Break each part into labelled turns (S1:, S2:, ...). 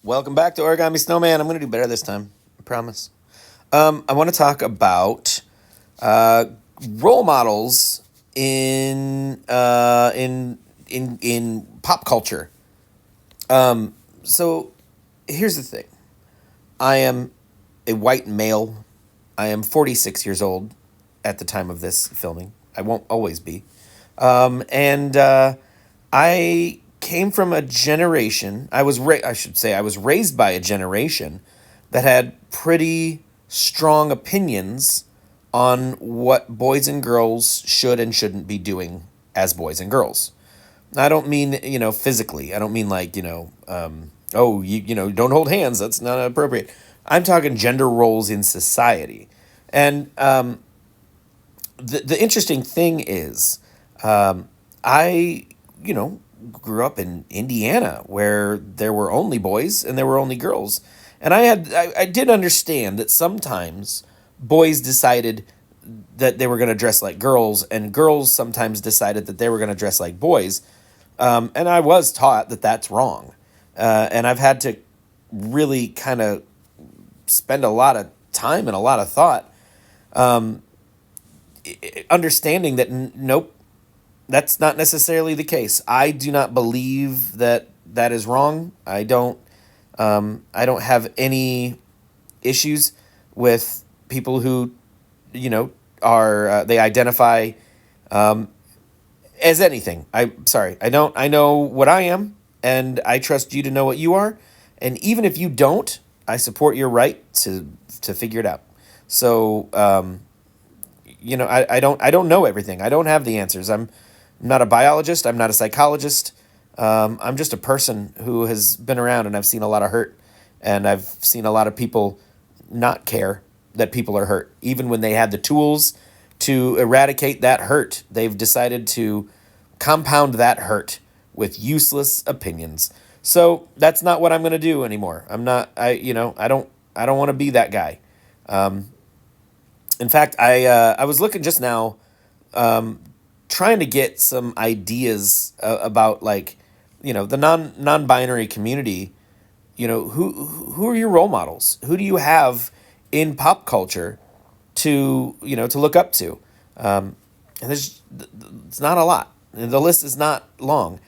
S1: Welcome back to Origami Snowman. I'm going to do better this time. I promise. I want to talk about uh, role models in pop culture. So here's the thing. I am a white male. I am 46 years old at the time of this filming. I won't always be. And I came from a generation. I should say I was raised by a generation that had pretty strong opinions on what boys and girls should and shouldn't be doing as boys and girls. I don't mean, physically. I don't mean like, oh, don't hold hands. That's not appropriate. I'm talking gender roles in society. And the interesting thing is, I, grew up in Indiana where there were only boys and there were only girls. And I did understand that sometimes boys decided that they were going to dress like girls, and girls sometimes decided that they were going to dress like boys. And I was taught that that's wrong. And I've had to really kind of spend a lot of time and a lot of thought understanding that nope, that's not necessarily the case. I do not believe that that is wrong. I don't have any issues with people who, are they identify as anything. I'm sorry. I don't. I know what I am, and I trust you to know what you are. And even if you don't, I support your right to figure it out. So, I don't know everything. I don't have the answers. I'm not a biologist. I'm not a psychologist. I'm just a person who has been around, and I've seen a lot of hurt, and I've seen a lot of people not care that people are hurt, even when they had the tools to eradicate that hurt. They've decided to compound that hurt with useless opinions. So that's not what I'm going to do anymore. I'm not. I don't want to be that guy. In fact, I was looking just now, trying to get some ideas about like, the non-binary community. Who are your role models? Who do you have in pop culture to look up to? And it's not a lot. And the list is not long.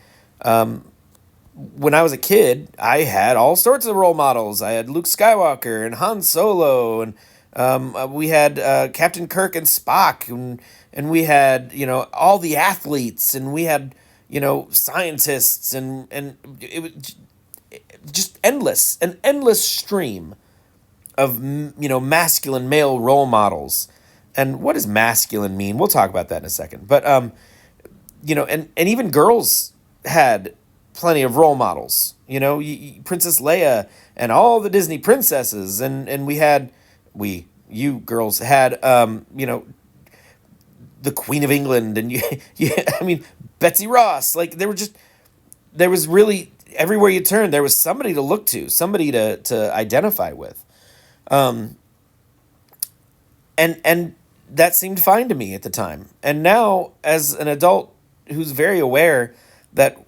S1: When I was a kid, I had all sorts of role models. I had Luke Skywalker and Han Solo, and we had Captain Kirk and Spock, and we had all the athletes, and we had scientists, and it was just an endless stream of masculine male role models. And what does masculine mean? We'll talk about that in a second. But and even girls had plenty of role models. Princess Leia and all the Disney princesses, and you girls had the Queen of England, and I mean Betsy Ross. Like there was really everywhere you turned, there was somebody to look to, somebody to identify with. And that seemed fine to me at the time. And now, as an adult who's very aware that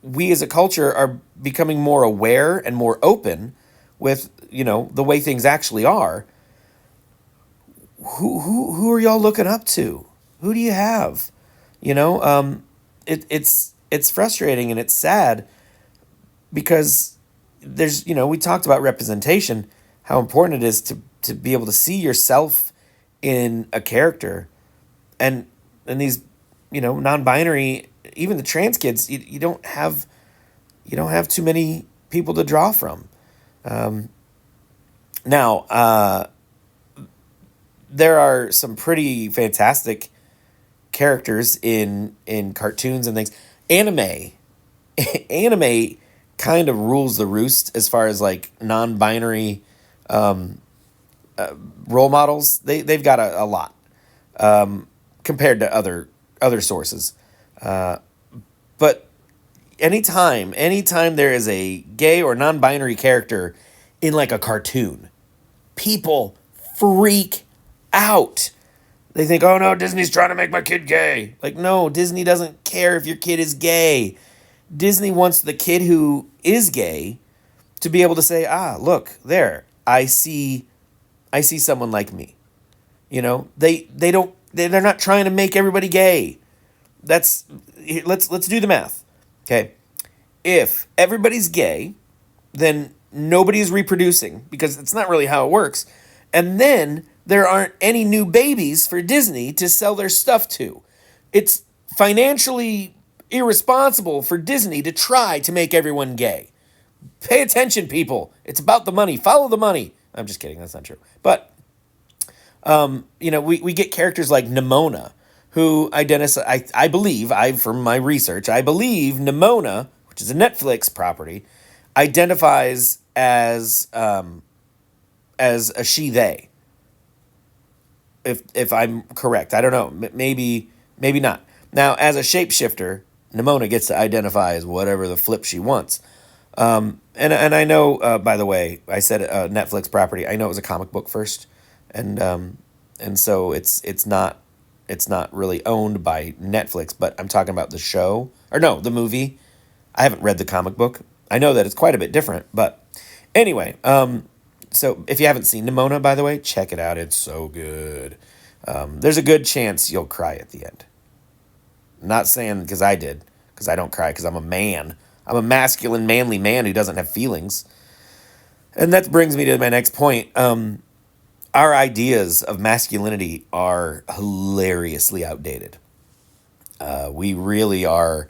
S1: we as a culture are becoming more aware and more open with the way things actually are, who are y'all looking up to? Who do you have? It's frustrating and it's sad because we talked about representation, how important it is to be able to see yourself in a character, and these non-binary, even the trans kids, you don't have too many people to draw from. Now there are some pretty fantastic characters in cartoons and things. Anime kind of rules the roost as far as like non-binary role models. They've got a lot compared to other sources. But anytime there is a gay or non-binary character in like a cartoon, people freak out. They think, oh no, Disney's trying to make my kid gay. Like, no, Disney doesn't care if your kid is gay. Disney wants the kid who is gay to be able to say, ah, look there, I see someone like me. They don't they're not trying to make everybody gay. That's let's do the math. Okay, if everybody's gay, then nobody is reproducing because it's not really how it works. And then there aren't any new babies for Disney to sell their stuff to. It's financially irresponsible for Disney to try to make everyone gay. Pay attention, people. It's about the money. Follow the money. I'm just kidding. That's not true. But, we get characters like Nimona, who identify, I believe, from my research, I believe Nimona, which is a Netflix property, identifies as a she they. If I'm correct, I don't know. Maybe not. Now, as a shapeshifter, Nimona gets to identify as whatever the flip she wants. And I know, by the way, I said Netflix property. I know it was a comic book first, and so it's not really owned by Netflix. But I'm talking about the show, or no, the movie. I haven't read the comic book. I know that it's quite a bit different, but anyway. So if you haven't seen Nimona, by the way, check it out. It's so good. There's a good chance you'll cry at the end. Not saying because I did, because I don't cry because I'm a man. I'm a masculine, manly man who doesn't have feelings. And that brings me to my next point. Our ideas of masculinity are hilariously outdated. We really are.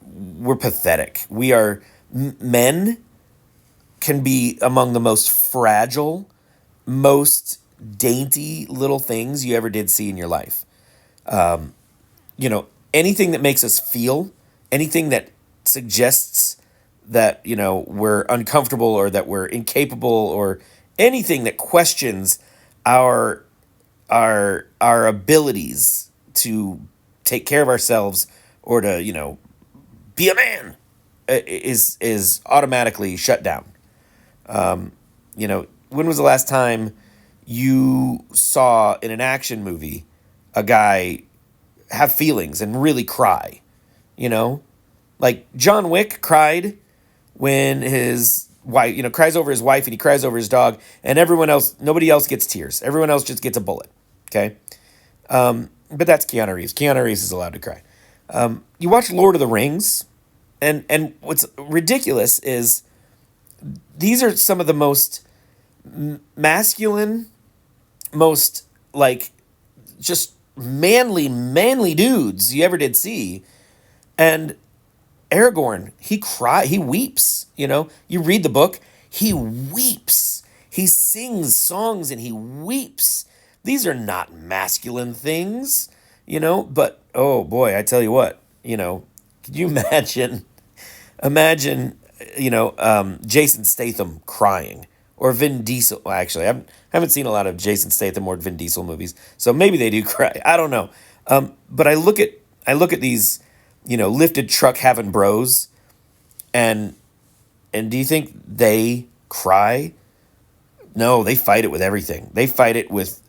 S1: We're pathetic. We are men can be among the most fragile, most dainty little things you ever did see in your life. Anything that makes us feel, anything that suggests that, we're uncomfortable or that we're incapable or anything that questions our our abilities to take care of ourselves or to, be a man is automatically shut down. When was the last time you saw in an action movie a guy have feelings and really cry? Like John Wick cried when his wife, cries over his wife and he cries over his dog, and everyone else, nobody else gets tears. Everyone else just gets a bullet. Okay. But that's Keanu Reeves. Keanu Reeves is allowed to cry. You watch Lord of the Rings, and what's ridiculous is these are some of the most masculine, most like just manly dudes you ever did see. And Aragorn, he weeps, you read the book, he weeps. He sings songs and he weeps. These are not masculine things, but oh boy, I tell you what, could you imagine, Jason Statham crying or Vin Diesel. Well, actually, I haven't seen a lot of Jason Statham or Vin Diesel movies, so maybe they do cry. I don't know. But I look at these, lifted truck having bros, and do you think they cry? No, they fight it with everything. They fight it with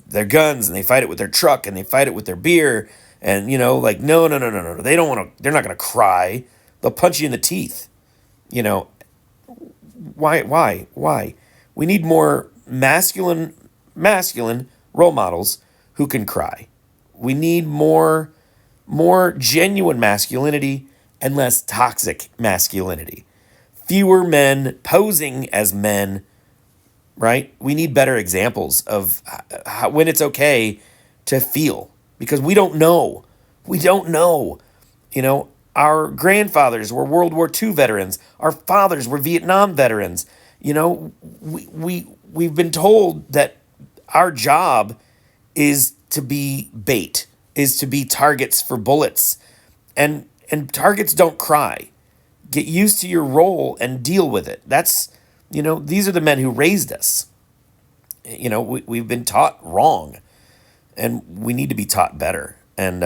S1: their guns, and they fight it with their truck, and they fight it with their beer, and like no. They don't want to. They're not going to cry. They'll punch you in the teeth. Why? We need more masculine role models who can cry. We need more genuine masculinity and less toxic masculinity. Fewer men posing as men, right? We need better examples of when it's okay to feel, because we don't know. We don't know. Our grandfathers were World War II veterans. Our fathers were Vietnam veterans. We've been told that our job is to be bait, is to be targets for bullets. And targets don't cry. Get used to your role and deal with it. That's, these are the men who raised us. We've been taught wrong, and we need to be taught better. And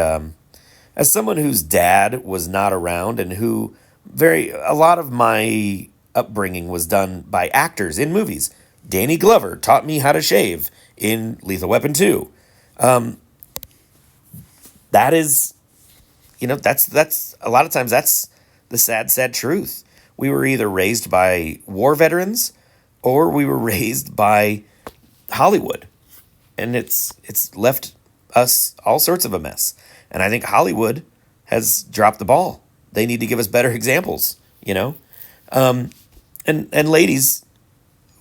S1: as someone whose dad was not around and who a lot of my upbringing was done by actors in movies. Danny Glover taught me how to shave in Lethal Weapon 2. That is, that's a lot of times that's the sad truth. we were either raised by war veterans or we were raised by Hollywood, and it's left us all sorts of a mess. And I think Hollywood has dropped the ball. They need to give us better examples, you know. And ladies,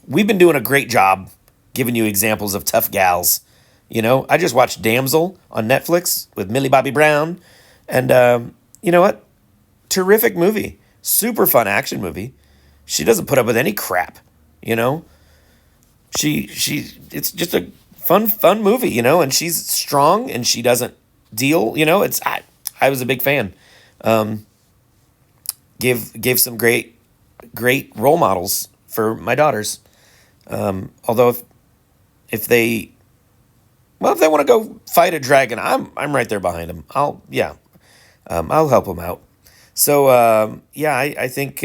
S1: we've been doing a great job giving you examples of tough gals. You know, I just watched Damsel on Netflix with Millie Bobby Brown, and you know what? Terrific movie, super fun action movie. She doesn't put up with any crap, you know. She it's just a fun movie, you know, and she's strong and she doesn't deal, you know. I was a big fan. Gave some great role models for my daughters. Although if they if they want to go fight a dragon, I'm right there behind them. I'll help them out. So I think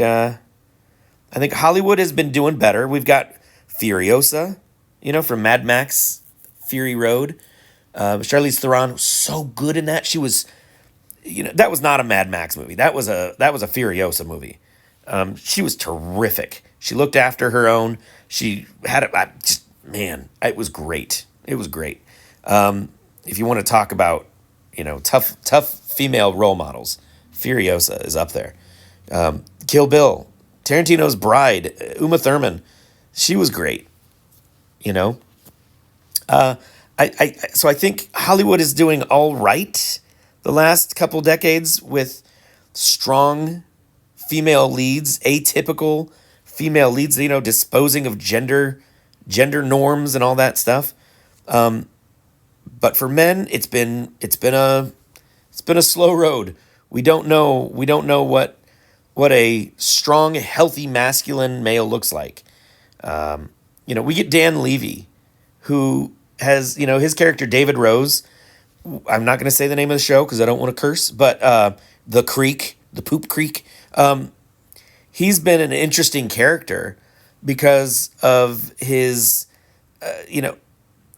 S1: Hollywood has been doing better. We've got Furiosa, you know, from Mad Max Fury Road. Charlize Theron was so good in that. She was, you know, that was not a Mad Max movie. That was a Furiosa movie. She was terrific. She looked after her own. She had man, it was great. It was great. If you want to talk about, you know, tough female role models, Furiosa is up there. Kill Bill, Tarantino's Bride, Uma Thurman, she was great. You know, so I think Hollywood is doing all right the last couple decades with strong female leads, atypical female leads, you know, disposing of gender norms and all that stuff. But for men, it's been a slow road. We don't know what a strong, healthy, masculine male looks like. You know, we get Dan Levy, who has, you know, his character David Rose. I'm not going to say the name of the show because I don't want to curse, but the Poop Creek. He's been an interesting character because of his, you know,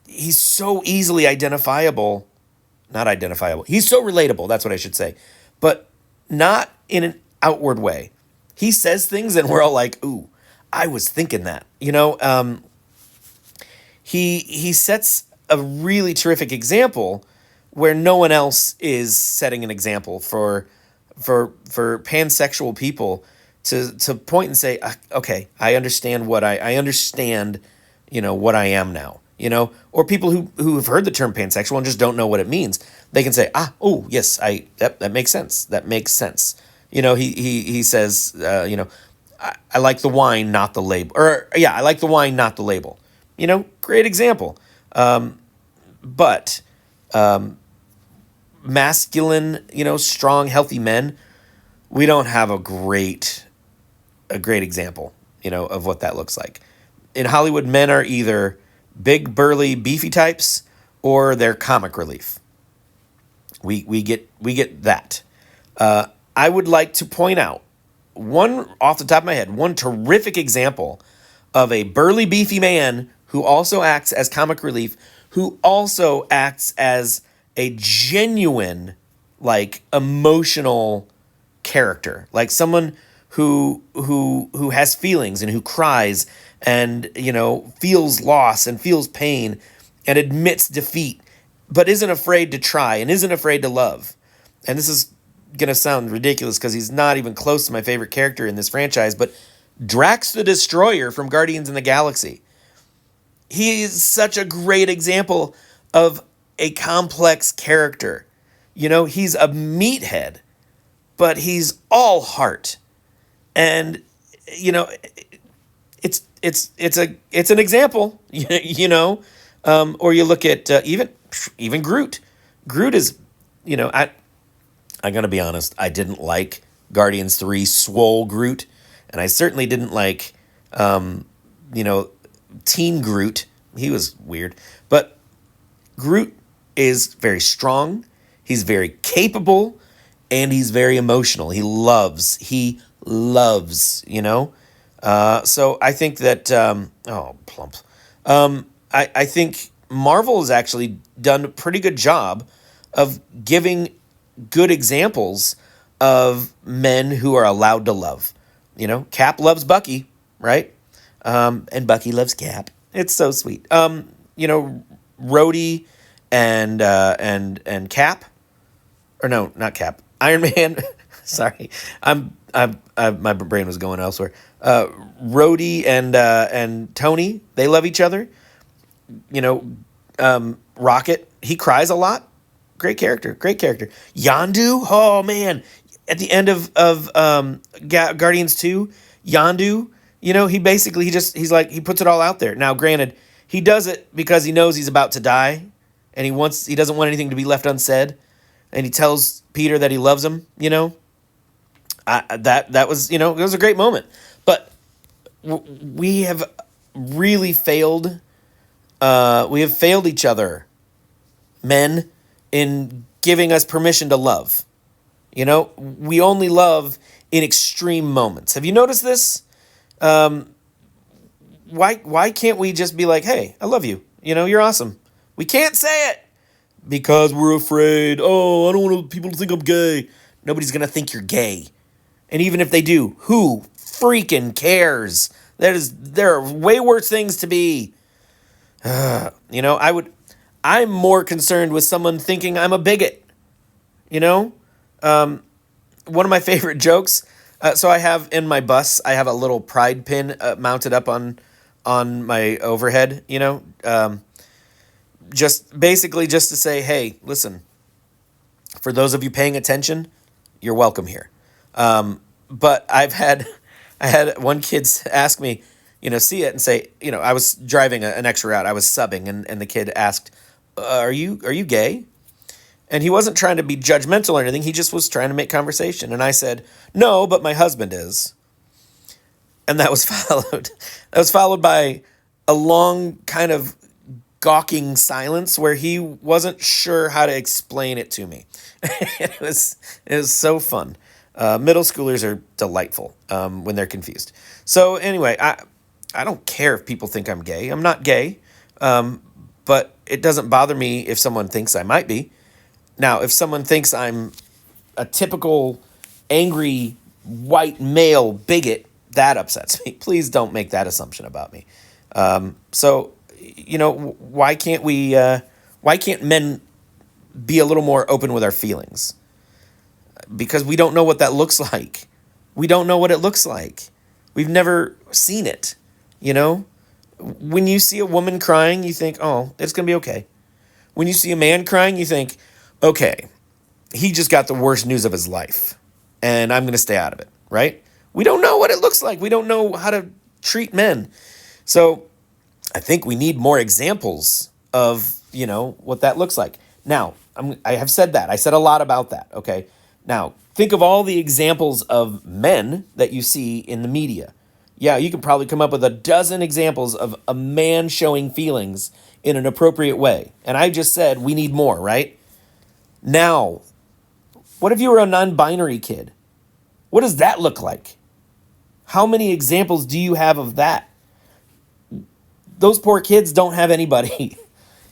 S1: he's so easily identifiable. Not identifiable. He's so relatable. That's what I should say. But not in an outward way. He says things and we're all like, ooh, I was thinking that. You know, he sets a really terrific example where no one else is setting an example for pansexual people to point and say, okay, I understand I understand, you know, what I am now, you know, or people who have heard the term pansexual and just don't know what it means. They can say, oh yes, that makes sense. That makes sense. You know, he says, you know, I like the wine, not the label, or yeah, I like the wine, not the label. You know, great example. But masculine, you know, strong, healthy men, we don't have a great example, you know, of what that looks like. In Hollywood, men are either big, burly, beefy types, or they're comic relief. We get that. I would like to point out one off the top of my head, one terrific example of a burly, beefy man who also acts as comic relief, who also acts as a genuine, like, emotional character, like someone who has feelings and who cries and, you know, feels loss and feels pain and admits defeat, but isn't afraid to try and isn't afraid to love. And this is going to sound ridiculous because he's not even close to my favorite character in this franchise, but Drax the Destroyer from Guardians in the Galaxy. He is such a great example of a complex character. You know, he's a meathead, but he's all heart. And, you know, it's an example, you know, or you look at even Groot. Groot is, you know, I'm going to be honest, I didn't like Guardians 3 Swole Groot, and I certainly didn't like, you know, Teen Groot. He was weird. But Groot is very strong, he's very capable, and he's very emotional. He loves, you know? So I think that, plump. I think Marvel has actually done a pretty good job of giving good examples of men who are allowed to love, Cap loves Bucky, right? And Bucky loves Cap. It's so sweet. Rhodey and Cap, or no, not Cap. Iron Man. Sorry, my brain was going elsewhere. Rhodey and Tony, they love each other. You know, Rocket, he cries a lot. Great character, great character. Yondu, oh man, at the end of Guardians 2, Yondu, he puts it all out there. Now, granted, he does it because he knows he's about to die, and he doesn't want anything to be left unsaid, and he tells Peter that he loves him. That was it was a great moment, but we have really failed. We have failed each other, men, in giving us permission to love. We only love in extreme moments. Have you noticed this? Why can't we just be like, hey, I love you. You're awesome. We can't say it because we're afraid. Oh, I don't want people to think I'm gay. Nobody's going to think you're gay. And even if they do, who freaking cares? There are way worse things to be. I'm more concerned with someone thinking I'm a bigot. One of my favorite jokes. So I have in my bus, I have a little pride pin mounted up on my overhead. Just basically just to say, hey, listen. For those of you paying attention, you're welcome here. But I had one kid ask me, see it and say, I was driving an extra route. I was subbing, and the kid asked, are you gay? And he wasn't trying to be judgmental or anything. He just was trying to make conversation. And I said, no, but my husband is. And that was followed. That was followed by a long kind of gawking silence where he wasn't sure how to explain it to me. It was so fun. Middle schoolers are delightful when they're confused. So anyway, I don't care if people think I'm gay. I'm not gay. But it doesn't bother me if someone thinks I might be. Now, if someone thinks I'm a typical angry white male bigot, that upsets me. Please don't make that assumption about me. Why can't men be a little more open with our feelings? Because we don't know what that looks like. We don't know what it looks like. We've never seen it, When you see a woman crying, you think, oh, it's going to be okay. When you see a man crying, you think, okay, he just got the worst news of his life, and I'm going to stay out of it, right? We don't know what it looks like. We don't know how to treat men. So I think we need more examples of, what that looks like. Now, I have said that. I said a lot about that, okay? Now, think of all the examples of men that you see in the media. Yeah, you can probably come up with a dozen examples of a man showing feelings in an appropriate way. And I just said we need more, right? Now, what if you were a non-binary kid? What does that look like? How many examples do you have of that? Those poor kids don't have anybody.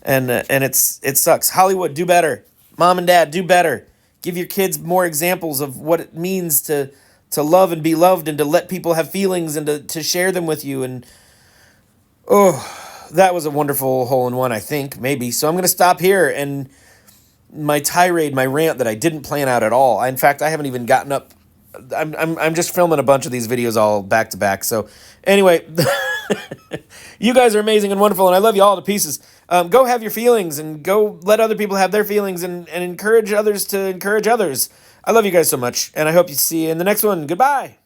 S1: and it sucks. Hollywood, do better. Mom and dad, do better. Give your kids more examples of what it means to love and be loved and to let people have feelings and to share them with you. And, that was a wonderful hole-in-one, I think, maybe. So I'm going to stop here and my tirade, my rant that I didn't plan out at all. In fact, I haven't even gotten up. I'm just filming a bunch of these videos all back to back. So anyway, you guys are amazing and wonderful, and I love you all to pieces. Go have your feelings and go let other people have their feelings and encourage others to encourage others. I love you guys so much, and I hope you see you in the next one. Goodbye.